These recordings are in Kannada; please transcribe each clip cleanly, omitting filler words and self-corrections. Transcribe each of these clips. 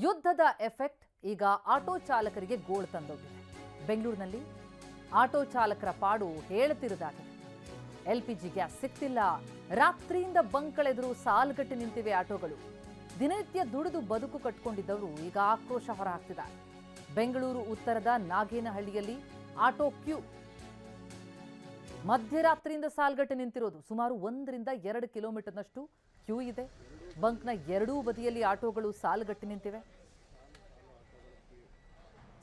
ಯುದ್ಧದ ಎಫೆಕ್ಟ್ ಈಗ ಆಟೋ ಚಾಲಕರಿಗೆ ಗೋಳು ತಂದೊಡ್ಡಿದೆ. ಬೆಂಗಳೂರಿನಲ್ಲಿ ಆಟೋ ಚಾಲಕರ ಪಾಡು ಹೇಳುತ್ತಿರುವುದಾಗಿದೆ. ಎಲ್ಪಿಜಿ ಗ್ಯಾಸ್ ಸಿಗ್ತಿಲ್ಲ, ರಾತ್ರಿಯಿಂದ ಬಂಕ್ಗಳೆದುರು ಸಾಲುಗಟ್ಟಿ ನಿಂತಿವೆ ಆಟೋಗಳು. ದಿನನಿತ್ಯ ದುಡಿದು ಬದುಕು ಕಟ್ಟಿಕೊಂಡಿದ್ದವರು ಈಗ ಆಕ್ರೋಶ ಹೊರಹಾಕ್ತಿದ್ದಾರೆ. ಬೆಂಗಳೂರು ಉತ್ತರದ ನಾಗೇನಹಳ್ಳಿಯಲ್ಲಿ ಆಟೋ ಕ್ಯೂ ಮಧ್ಯರಾತ್ರಿಯಿಂದ ಸಾಲುಗಟ್ಟಿ ನಿಂತಿರೋದು. ಸುಮಾರು 1 ರಿಂದ 2 ಕಿಲೋಮೀಟರ್ನಷ್ಟು ಕ್ಯೂ ಇದೆ. ಬಂಕ್ನ ಎರಡೂ ಬದಿಯಲ್ಲಿ ಆಟೋಗಳು ಸಾಲುಗಟ್ಟಿ ನಿಂತಿವೆ.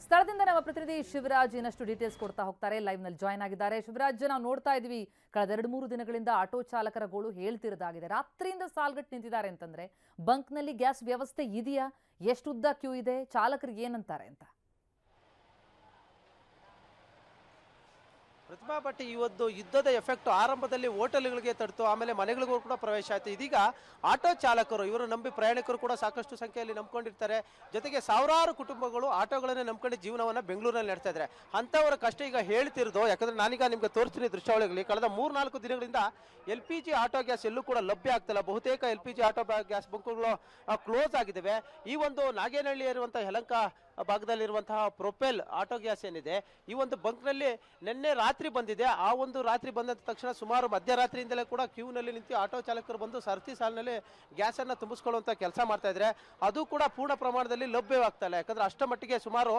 ಸ್ಥಳದಿಂದ ನಮ್ಮ ಪ್ರತಿನಿಧಿ ಶಿವರಾಜ್ ಇನ್ನಷ್ಟು ಡೀಟೇಲ್ಸ್ ಕೊಡ್ತಾ ಹೋಗ್ತಾರೆ. ಲೈವ್ ನಲ್ಲಿ ಜಾಯ್ನ್ ಆಗಿದ್ದಾರೆ. ಶಿವರಾಜ್, ನಾವು ನೋಡ್ತಾ ಇದ್ವಿ ಕಳೆದ 2-3 ದಿನಗಳಿಂದ ಆಟೋ ಚಾಲಕರ ಗೋಳು ಹೇಳ್ತಿರೋದಾಗಿದೆ. ರಾತ್ರಿಯಿಂದ ಸಾಲುಗಟ್ಟಿ ನಿಂತಿದ್ದಾರೆ ಅಂತಂದ್ರೆ ಬಂಕ್ನಲ್ಲಿ ಗ್ಯಾಸ್ ವ್ಯವಸ್ಥೆ ಇದೆಯಾ? ಎಷ್ಟು ಉದ್ದ ಕ್ಯೂ ಇದೆ? ಚಾಲಕರಿಗೆ ಏನಂತಾರೆ ಅಂತ? ಪ್ರತಿಮಾ ಭಟ್, ಇವತ್ತು ಯುದ್ಧದ ಎಫೆಕ್ಟ್ ಆರಂಭದಲ್ಲಿ ಹೋಟೆಲ್ಗಳಿಗೆ ತಡ್ತು, ಆಮೇಲೆ ಮನೆಗಳಿಗೂ ಕೂಡ ಪ್ರವೇಶ ಆಯಿತು. ಇದೀಗ ಆಟೋ ಚಾಲಕರು ಇವರು ನಂಬಿ ಪ್ರಯಾಣಿಕರು ಕೂಡ ಸಾಕಷ್ಟು ಸಂಖ್ಯೆಯಲ್ಲಿ ನಂಬ್ಕೊಂಡಿರ್ತಾರೆ. ಜೊತೆಗೆ ಸಾವಿರಾರು ಕುಟುಂಬಗಳು ಆಟೋಗಳನ್ನೇ ನಂಬ್ಕೊಂಡು ಜೀವನವನ್ನ ಬೆಂಗಳೂರಿನಲ್ಲಿ ನಡೆಸ್ತಾ ಇದ್ದಾರೆ. ಅಂಥವರ ಕಷ್ಟ ಈಗ ಹೇಳ್ತಿರೋದು. ಯಾಕಂದ್ರೆ ನಾನೀಗ ನಿಮ್ಗೆ ತೋರಿಸ್ತೀನಿ ದೃಶ್ಯಾವಳಿಗಳಲ್ಲಿ ಕಳೆದ 3-4 ದಿನಗಳಿಂದ LPG ಆಟೋ ಗ್ಯಾಸ್ ಎಲ್ಲೂ ಕೂಡ ಲಭ್ಯ ಆಗ್ತಿಲ್ಲ. ಬಹುತೇಕ LPG ಆಟೋ ಗ್ಯಾಸ್ ಬಂಕ್ಗಳು ಕ್ಲೋಸ್ ಆಗಿದ್ದಾವೆ. ಈ ಒಂದು ನಾಗೇನಹಳ್ಳಿ ಇರುವಂತಹ ಯಲಹಂಕ ಭಾಗದಲ್ಲಿರುವಂತಹ ಪ್ರೊಪೆಲ್ ಆಟೋ ಗ್ಯಾಸ್ ಏನಿದೆ, ಈ ಒಂದು ಬಂಕ್ನಲ್ಲಿ ನಿನ್ನೆ ರಾತ್ರಿ ಬಂದಿದೆ. ಆ ಒಂದು ರಾತ್ರಿ ಬಂದ ತಕ್ಷಣ ಸುಮಾರು ಮಧ್ಯರಾತ್ರಿಯಿಂದಲೇ ಕೂಡ ಕ್ಯೂನಲ್ಲಿ ನಿಂತು ಆಟೋ ಚಾಲಕರು ಬಂದು ಸರತಿ ಸಾಲಿನಲ್ಲಿ ಗ್ಯಾಸ್ ಅನ್ನ ತುಂಬಿಸ್ಕೊಳ್ಳುವಂತ ಕೆಲಸ ಮಾಡ್ತಾ ಇದ್ರೆ. ಅದು ಕೂಡ ಪೂರ್ಣ ಪ್ರಮಾಣದಲ್ಲಿ ಲಭ್ಯವಾಗ್ತಾ ಇಲ್ಲ. ಯಾಕಂದ್ರೆ ಅಷ್ಟ ಮಟ್ಟಿಗೆ ಸುಮಾರು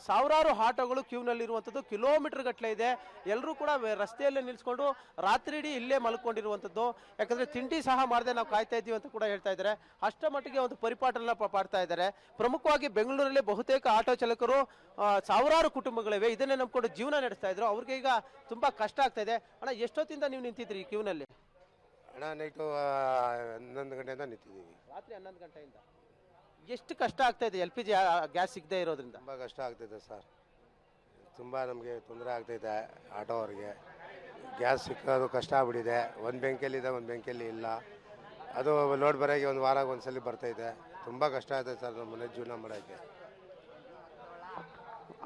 ಸಾವಿರಾರು ಆಟೋಗಳು ಕ್ಯೂನಲ್ಲಿ ಇರುವಂತದ್ದು, ಕಿಲೋಮೀಟರ್ ಗಟ್ಟಲೆ ಇದೆ. ಎಲ್ಲರೂ ಕೂಡ ರಸ್ತೆಯಲ್ಲೇ ನಿಲ್ಸ್ಕೊಂಡು ರಾತ್ರಿ ಇಡೀ ಇಲ್ಲೇ ಮಲ್ಕೊಂಡಿರುವಂತದ್ದು. ಯಾಕಂದ್ರೆ ತಿಂಡಿ ಸಹ ಮಾಡದೆ ನಾವು ಕಾಯ್ತಾ ಇದ್ದೀವಿ ಅಂತ ಕೂಡ ಹೇಳ್ತಾ ಇದ್ದಾರೆ. ಅಷ್ಟ ಮಟ್ಟಿಗೆ ಒಂದು ಪರಿಪಾಟನ ಪಾಡ್ತಾ ಇದ್ದಾರೆ. ಪ್ರಮುಖವಾಗಿ ಬೆಂಗಳೂರಲ್ಲಿ ಬಹುತೇಕ ಆಟೋ ಚಾಲಕರು ಸಾವಿರಾರು ಕುಟುಂಬಗಳಿವೆ, ಇದನ್ನೇ ನಂಬ್ಕೊಂಡು ಜೀವನ ನಡೆಸ್ತಾ ಇದ್ರು. ಅವ್ರಿಗೆ ಈಗ ತುಂಬಾ ಕಷ್ಟ ಆಗ್ತಾ ಇದೆ. ಅಣ್ಣ, ಎಷ್ಟೊತ್ತಿಂದ ನೀವು ನಿಂತಿದ್ರಿ ಈ ಕ್ಯೂನಲ್ಲಿ? ಅಣ್ಣ, ನೈಟು 11 ಗಂಟೆಯಿಂದ ನಿಂತಿದ್ದೀವಿ. ರಾತ್ರಿ 11 ಗಂಟೆಯಿಂದ. ಎಷ್ಟು ಕಷ್ಟ ಆಗ್ತಾ ಇದೆ LPG ಗ್ಯಾಸ್ ಸಿಗದೆ ಇರೋದ್ರಿಂದ? ತುಂಬ ಕಷ್ಟ ಆಗ್ತಿದೆ ಸರ್. ತುಂಬ ನಮಗೆ ತೊಂದರೆ ಆಗ್ತೈತೆ ಆಟೋ ಅವ್ರಿಗೆ. ಗ್ಯಾಸ್ ಸಿಕ್ಕೋದು ಕಷ್ಟ ಆಗ್ಬಿಟ್ಟಿದೆ. ಒಂದು ಬೆಂಕಿಯಲ್ಲಿದೆ, ಒಂದು ಬೆಂಕಿಯಲ್ಲಿ ಇಲ್ಲ. ಅದು ಲೋಡ್ ಬರೋಕ್ಕೆ ಒಂದು ವಾರ ಒಂದ್ಸಲಿ ಬರ್ತೈತೆ. ತುಂಬ ಕಷ್ಟ ಆಗ್ತೈತೆ ಸರ್ ನಮ್ಮ ಮನೆ ಜೀವನ ಮಾಡೋಕ್ಕೆ.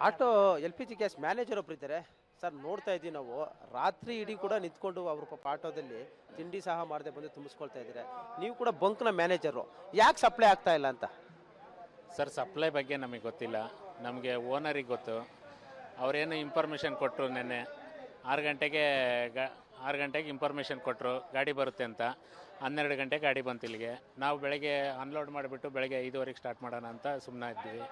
ಆಟೋ LPG ಗ್ಯಾಸ್ ಮ್ಯಾನೇಜರ್ ಒಬ್ರು ಇದ್ದಾರೆ ಸರ್. ನೋಡ್ತಾ ಇದ್ದೀವಿ ನಾವು, ರಾತ್ರಿ ಇಡೀ ಕೂಡ ನಿಂತ್ಕೊಂಡು ಅವರು ಪಾಪ ಆಟೋದಲ್ಲಿ ತಿಂಡಿ ಸಹ ಮಾಡದೆ ಬಂದು ತುಂಬಿಸ್ಕೊಳ್ತಾ ಇದ್ದಾರೆ. ನೀವು ಕೂಡ ಬಂಕ್ನ ಮ್ಯಾನೇಜರು, ಯಾಕೆ ಸಪ್ಲೈ ಆಗ್ತಾ ಇಲ್ಲ ಅಂತ? ಸರ್, ಸಪ್ಲೈ ಬಗ್ಗೆ ನಮಗೆ ಗೊತ್ತಿಲ್ಲ. ನಮಗೆ ಓನರಿಗೆ ಗೊತ್ತು. ಅವರೇನು ಇನ್ಫಾರ್ಮೇಷನ್ ಕೊಟ್ಟರು. ನಿನ್ನೆ 6 ಗಂಟೆಗೆ ಇನ್ಫಾರ್ಮೇಷನ್ ಕೊಟ್ಟರು ಗಾಡಿ ಬರುತ್ತೆ ಅಂತ. 12 ಗಂಟೆಗೆ ಗಾಡಿ ಬಂತು ಇಲ್ಲಿಗೆ. ನಾವು ಬೆಳಗ್ಗೆ ಅನ್ಲೋಡ್ ಮಾಡಿಬಿಟ್ಟು ಬೆಳಗ್ಗೆ 5:15 ಸ್ಟಾರ್ಟ್ ಮಾಡೋಣ ಅಂತ ಸುಮ್ಮನೆ ಇದ್ವಿ.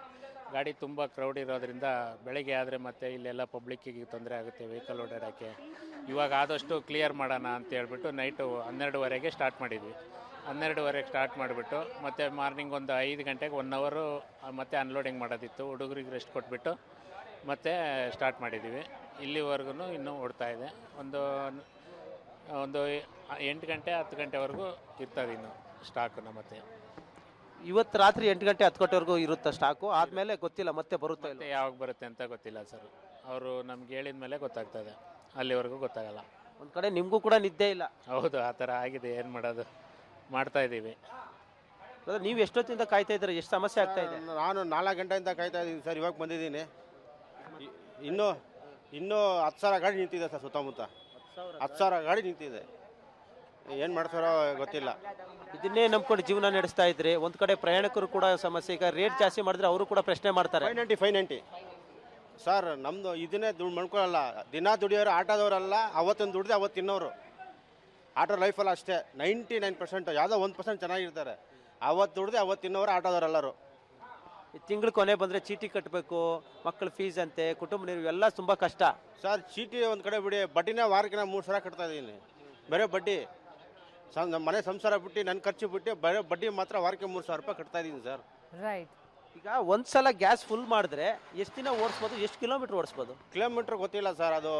ಗಾಡಿ ತುಂಬ ಕ್ರೌಡ್ ಇರೋದ್ರಿಂದ ಬೆಳಗ್ಗೆ ಆದರೆ ಮತ್ತೆ ಇಲ್ಲೆಲ್ಲ ಪಬ್ಲಿಕ್ಕಿಗೆ ತೊಂದರೆ ಆಗುತ್ತೆ ವೆಹಿಕಲ್ ಓಡಾಡೋಕ್ಕೆ. ಇವಾಗ ಆದಷ್ಟು ಕ್ಲಿಯರ್ ಮಾಡೋಣ ಅಂತ ಹೇಳ್ಬಿಟ್ಟು ನೈಟು 12:30ಗೆ ಸ್ಟಾರ್ಟ್ ಮಾಡಿದ್ವಿ. 12:30ಗೆ ಸ್ಟಾರ್ಟ್ ಮಾಡಿಬಿಟ್ಟು ಮತ್ತೆ ಮಾರ್ನಿಂಗ್ ಒಂದು 5 ಗಂಟೆಗೆ 1 ಅವರು ಮತ್ತೆ ಅನ್ಲೋಡಿಂಗ್ ಮಾಡೋದಿತ್ತು. ಹುಡುಗರಿಗೆ ರೆಸ್ಟ್ ಕೊಟ್ಬಿಟ್ಟು ಮತ್ತೆ ಸ್ಟಾರ್ಟ್ ಮಾಡಿದ್ದೀವಿ. ಇಲ್ಲಿವರೆಗೂ ಇನ್ನೂ ಓಡ್ತಾ ಇದೆ. ಒಂದು 8 ಗಂಟೆ 10 ಗಂಟೆವರೆಗೂ ಇರ್ತದೆ ಇನ್ನು ಸ್ಟಾಕು. ಮತ್ತೆ ಇವತ್ತು ರಾತ್ರಿ 8 ಗಂಟೆ 10 ಗಂಟೆವರೆಗೂ ಇರುತ್ತೆ ಸ್ಟಾಕು. ಆದಮೇಲೆ ಗೊತ್ತಿಲ್ಲ ಮತ್ತೆ ಬರುತ್ತೆ ಇಲ್ಲ. ಯಾವಾಗ ಬರುತ್ತೆ ಅಂತ ಗೊತ್ತಿಲ್ಲ ಸರ್. ಅವರು ನಮ್ಗೆ ಹೇಳಿದ ಮೇಲೆ ಗೊತ್ತಾಗ್ತದೆ, ಅಲ್ಲಿವರೆಗೂ ಗೊತ್ತಾಗಲ್ಲ. ಒಂದು ಕಡೆ ನಿಮಗೂ ಕೂಡ ನಿದ್ದೆ ಇಲ್ಲ. ಹೌದು, ಆ ಥರ ಆಗಿದೆ. ಏನು ಮಾಡೋದು, ಮಾಡ್ತಾ ಇದ್ದೀವಿ. ನೀವು ಎಷ್ಟೊತ್ತಿಂದ ಕಾಯ್ತಾ ಇದ್ದೀರಾ? ಎಷ್ಟು ಸಮಸ್ಯೆ ಆಗ್ತಾ ಇದೆ? ನಾನು 4 ಗಂಟೆಯಿಂದ ಕಾಯ್ತಾ ಇದ್ದೀನಿ ಸರ್. ಇವಾಗ ಬಂದಿದ್ದೀನಿ. ಇನ್ನೂ 10,000 ಗಾಡಿ ನಿಂತಿದೆ ಸರ್. ಸುತ್ತಮುತ್ತ 10,000 ಗಾಡಿ ನಿಂತಿದೆ. ಏನು ಮಾಡ್ತಾರೋ ಗೊತ್ತಿಲ್ಲ. ಇದನ್ನೇ ನಂಬ್ಕೊಂಡು ಜೀವನ ನಡೆಸ್ತಾ ಇದ್ರೆ. ಒಂದು ಕಡೆ ಪ್ರಯಾಣಿಕರು ಕೂಡ ಸಮಸ್ಯೆ. ಈಗ ರೇಟ್ ಜಾಸ್ತಿ ಮಾಡಿದ್ರೆ ಅವರು ಕೂಡ ಪ್ರಶ್ನೆ ಮಾಡ್ತಾರೆ. 590 ಸರ್. ನಮ್ಮದು ಇದನ್ನೇ ದುಡ್ಡು ಮಾಡ್ಕೊಳ್ಳಲ್ಲ. ದಿನ ದುಡಿಯೋರು ಆಟೋದವರಲ್ಲ. ಅವತ್ತೊಂದು ದುಡ್ದು ಅವತ್ತು ತಿನ್ನೋರು. ಆಟೋ ಲೈಫಲ್ಲ ಅಷ್ಟೇ. 99% ಯಾವುದೋ 1% ಚೆನ್ನಾಗಿರ್ತಾರೆ. ಅವತ್ತು ದುಡ್ದು ಅವತ್ತು ತಿನ್ನೋರು ಆಟೋದವರೆಲ್ಲರೂ. ತಿಂಗಳು ಕೊನೆ ಬಂದರೆ ಚೀಟಿ ಕಟ್ಟಬೇಕು, ಮಕ್ಕಳ ಫೀಸ್ ಅಂತೆ, ಕುಟುಂಬ ನಿರ್ವಹಣೆ ಎಲ್ಲ ತುಂಬ ಕಷ್ಟ ಸರ್. ಚೀಟಿ ಒಂದು ಕಡೆ ಬಿಡಿ, ಬಡ್ಡಿನೇ ವಾರಕ್ಕೆ 3 ಸಾವಿರ ಕಟ್ತಾ ಇದ್ದೀನಿ. ಬರೀ ಬಡ್ಡಿ. ನಮ್ಮ ಮನೆ ಸಂಸಾರ ಬಿಟ್ಟು ನನ್ನ ಖರ್ಚು ಬಿಟ್ಟು ಬರೀ ಬಡ್ಡಿ ಮಾತ್ರ ವಾರಕ್ಕೆ 3 ಸಾವಿರ ರೂಪಾಯಿ ಕಟ್ತಾ ಇದ್ದೀನಿ ಸರ್. ರೈಟ್. ಈಗ ಒಂದ್ಸಲ ಗ್ಯಾಸ್ ಫುಲ್ ಮಾಡಿದ್ರೆ ಎಷ್ಟು ದಿನ ಓಡಿಸ್ಬೋದು, ಎಷ್ಟು ಕಿಲೋಮೀಟರ್ ಓಡಿಸ್ಬೋದು? ಕಿಲೋಮೀಟ್ರ್ ಗೊತ್ತಿಲ್ಲ ಸರ್. ಅದು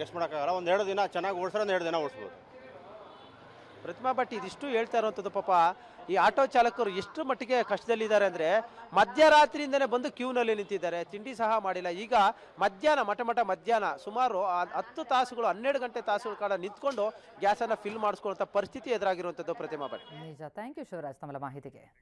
ಗೆಸ್ಟ್ ಮಾಡೋಕ್ಕಾಗಲ್ಲ. 2 ದಿನ ಚೆನ್ನಾಗಿ ಓಡಿಸ್ರೆ 2 ದಿನ ಓಡಿಸ್ಬೋದು. ಪ್ರತಿಮಾ ಭಟ್, ಇದಿಷ್ಟು ಹೇಳ್ತಾ ಇರುವಂಥದ್ದು. ಪಾಪ ಈ ಆಟೋ ಚಾಲಕರು ಎಷ್ಟು ಮಟ್ಟಿಗೆ ಕಷ್ಟದಲ್ಲಿದ್ದಾರೆ ಅಂದರೆ ಮಧ್ಯರಾತ್ರಿಯಿಂದನೇ ಬಂದು ಕ್ಯೂನಲ್ಲಿ ನಿಂತಿದ್ದಾರೆ. ತಿಂಡಿ ಸಹ ಮಾಡಿಲ್ಲ. ಈಗ ಮಧ್ಯಾಹ್ನ ಸುಮಾರು 10 ತಾಸುಗಳು 12 ಗಂಟೆ ತಾಸುಗಳ ಕಾಲ ನಿಂತ್ಕೊಂಡು ಗ್ಯಾಸನ್ನು ಫಿಲ್ ಮಾಡಿಸ್ಕೊಳ್ಳುವಂಥ ಪರಿಸ್ಥಿತಿ ಎದುರಾಗಿರುವಂಥದ್ದು. ಪ್ರತಿಮಾ ಭಟ್, ನಿಜ. ಥ್ಯಾಂಕ್ ಯು ಶಿವರಾಜ್ ತಮ್ಮ ಮಾಹಿತಿಗೆ.